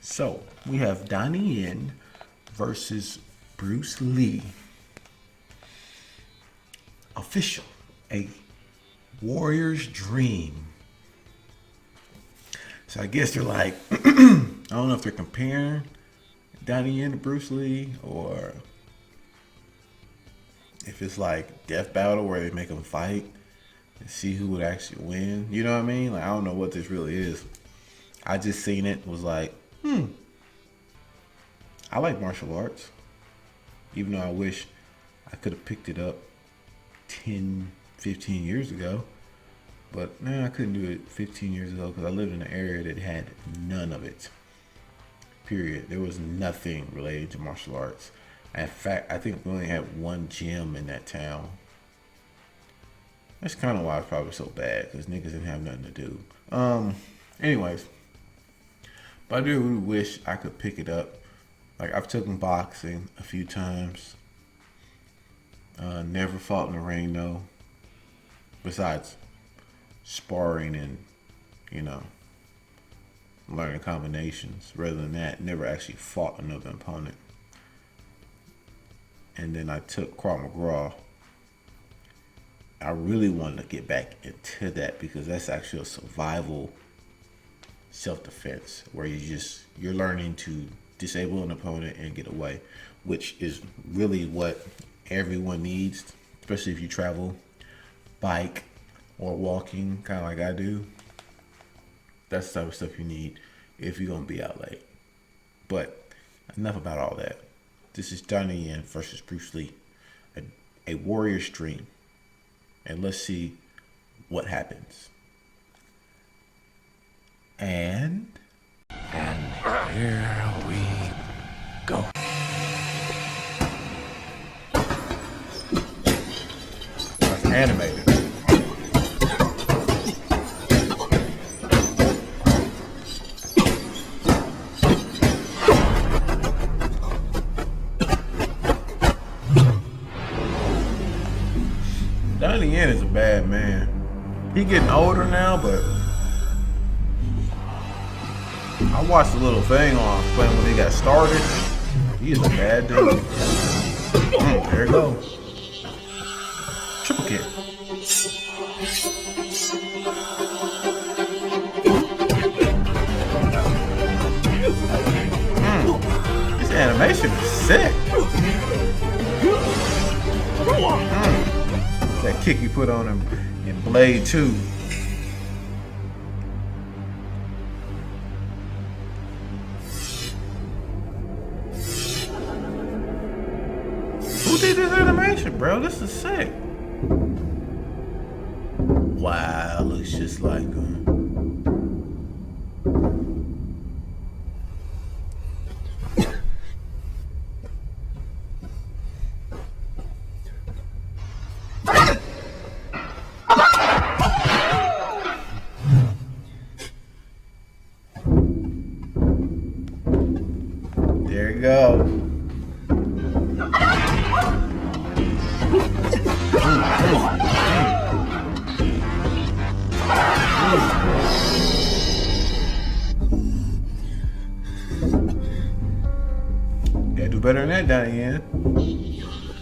So we have Donnie Yen versus Bruce Lee. Official, a warrior's dream. So I guess they're like, I don't know if they're comparing Donnie Yen to Bruce Lee or if it's like death battle where they make them fight and see who would actually win. You know what I mean? Like, I don't know what this really is. I just seen it, was like, I like martial arts. Even though I wish I could have picked it up 10, 15 years ago. But I couldn't do it 15 years ago because I lived in an area that had none of it. Period. There was nothing related to martial arts. In fact, I think we only had one gym in that town. That's kind of why it's probably so bad, because niggas didn't have nothing to do. Anyways, but I do really wish I could pick it up. Like, I've taken boxing a few times. Never fought in the ring though. Besides sparring and, learning combinations. Rather than that, never actually fought another opponent. And then I took Krav Maga. I really wanted to get back into that because that's actually a survival self-defense where you're learning to disable an opponent and get away, which is really what everyone needs, especially if you travel, bike, or walking, kind of like I do. That's the type of stuff you need if you're going to be out late. But enough about all that. This is Donnie Yen versus Bruce Lee, a warrior's dream. And let's see what happens. And here we go. That's animated. Donnie Yen is a bad man. He getting older now, but I watched a little thing on playing when he got started. He is a bad dude. There it goes. Triple kick. This animation is sick. That kick you put on him in Blade 2. Who did this animation, bro? This is sick. Wow, looks just like him. There you go. Gotta do better than that, Donnie Yen.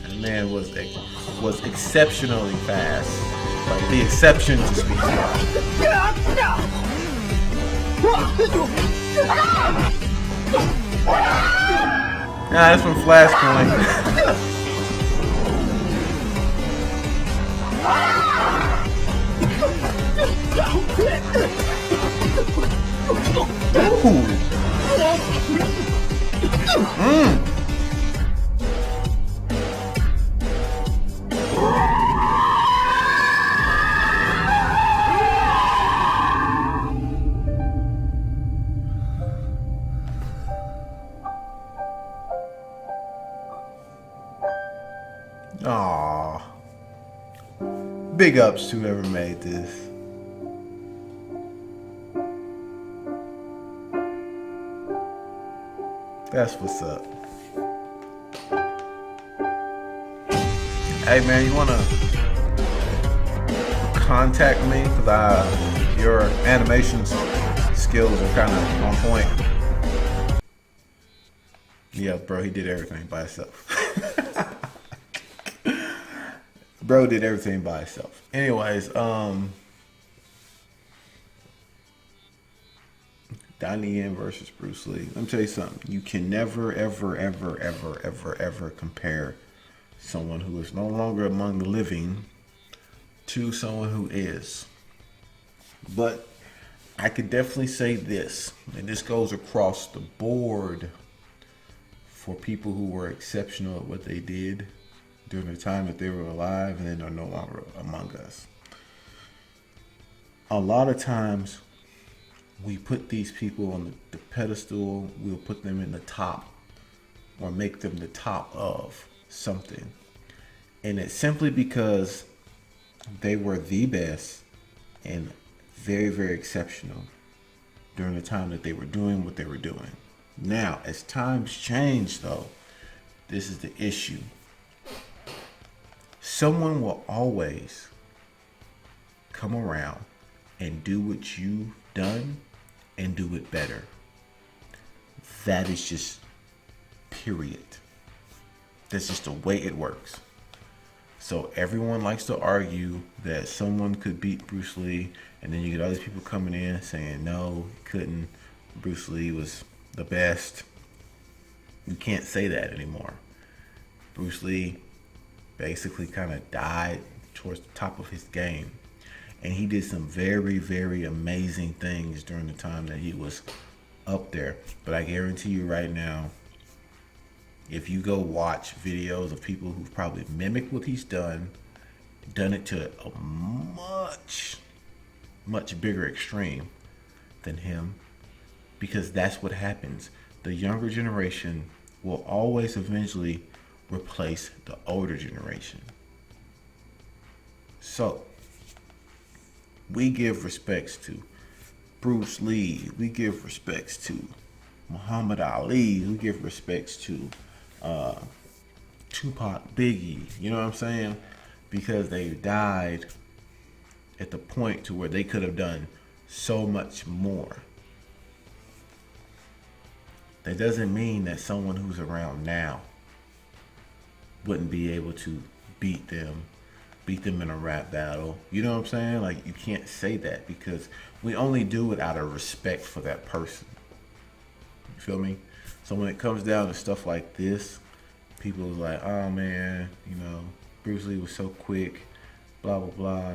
That man was exceptionally fast. Like the exception to speak of. Nah, that's from Flashpoint. Aww. Big ups to whoever made this. That's what's up. Hey man, you wanna contact me? Cause your animations skills are kind of on point. Yeah, bro, he did everything by himself. Bro did everything by himself. Anyways, Donnie Yen versus Bruce Lee. Let me tell you something. You can never, ever, ever, ever, ever, ever compare someone who is no longer among the living to someone who is. But I could definitely say this, and this goes across the board for people who were exceptional at what they did during the time that they were alive and then are no longer among us. A lot of times we put these people on the pedestal, we'll put them in the top or make them the top of something. And it's simply because they were the best and very, very exceptional during the time that they were doing what they were doing. Now, as times change, though, this is the issue. Someone will always come around and do what you've done and do it better. That is just period. That's just the way it works. So everyone likes to argue that someone could beat Bruce Lee, and then you get other people coming in saying, no, he couldn't. Bruce Lee was the best. You can't say that anymore. Bruce Lee basically kind of died towards the top of his game. And he did some very, very amazing things during the time that he was up there. But I guarantee you right now, if you go watch videos of people who've probably mimicked what he's done it to a much, much bigger extreme than him, because that's what happens. The younger generation will always eventually replace the older generation. So, we give respects to Bruce Lee, we give respects to Muhammad Ali, we give respects to Tupac, Biggie, you know what I'm saying? Because they died at the point to where they could have done so much more. That doesn't mean that someone who's around now wouldn't be able to beat them in a rap battle. You know what I'm saying? Like, you can't say that because we only do it out of respect for that person. You feel me? So when it comes down to stuff like this, people are like, oh man, you know, Bruce Lee was so quick, blah, blah, blah.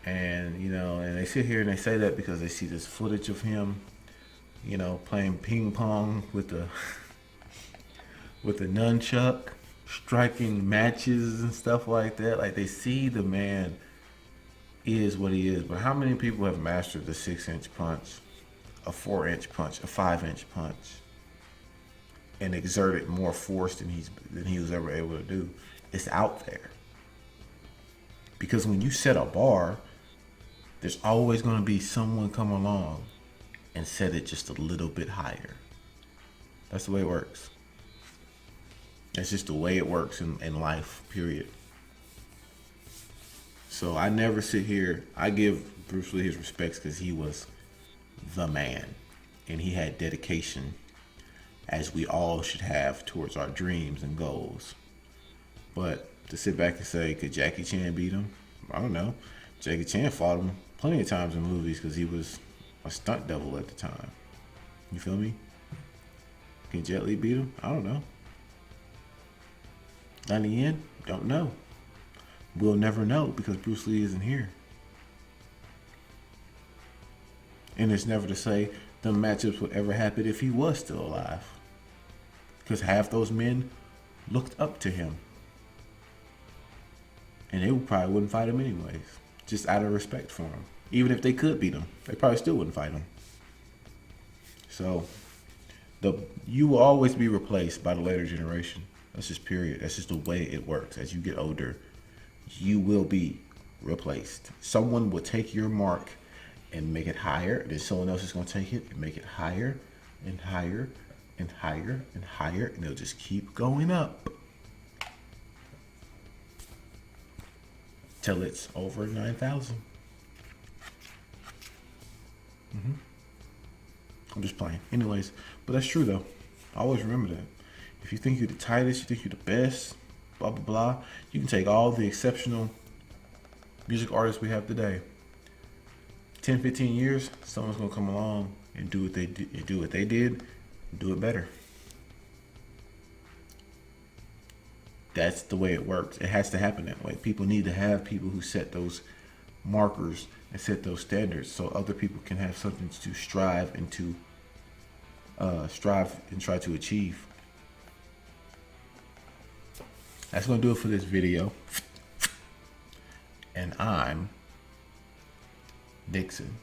And, you know, and they sit here and they say that because they see this footage of him, you know, playing ping pong with the nunchuck, striking matches and stuff like that. Like, they see the man is what he is. But how many people have mastered the 6-inch punch, a 4-inch punch, a 5-inch punch, and exerted more force than he was ever able to do? It's out there. Because when you set a bar, there's always going to be someone come along and set it just a little bit higher. That's the way it works. That's just the way it works in life, period. So I never sit here. I give Bruce Lee his respects because he was the man. And he had dedication, as we all should have, towards our dreams and goals. But to sit back and say, could Jackie Chan beat him? I don't know. Jackie Chan fought him plenty of times in movies because he was a stunt double at the time. You feel me? Can Jet Li beat him? I don't know. Donnie Yen? Don't know. We'll never know because Bruce Lee isn't here. And it's never to say the matchups would ever happen if he was still alive. Because half those men looked up to him. And they probably wouldn't fight him anyways. Just out of respect for him. Even if they could beat him, they probably still wouldn't fight him. So, you will always be replaced by the later generation. That's just period. That's just the way it works. As you get older, you will be replaced. Someone will take your mark and make it higher. Then someone else is going to take it and make it higher and higher and higher and higher. And it'll just keep going up till it's over 9,000. I'm just playing. Anyways, but that's true though. I always remember that. If you think you're the tightest, you think you're the best, blah, blah, blah, you can take all the exceptional music artists we have today. 10, 15 years, someone's going to come along and do what they did, and do it better. That's the way it works. It has to happen that way. People need to have people who set those markers and set those standards so other people can have something to strive and try to achieve. That's going to do it for this video. And I'm Dixon.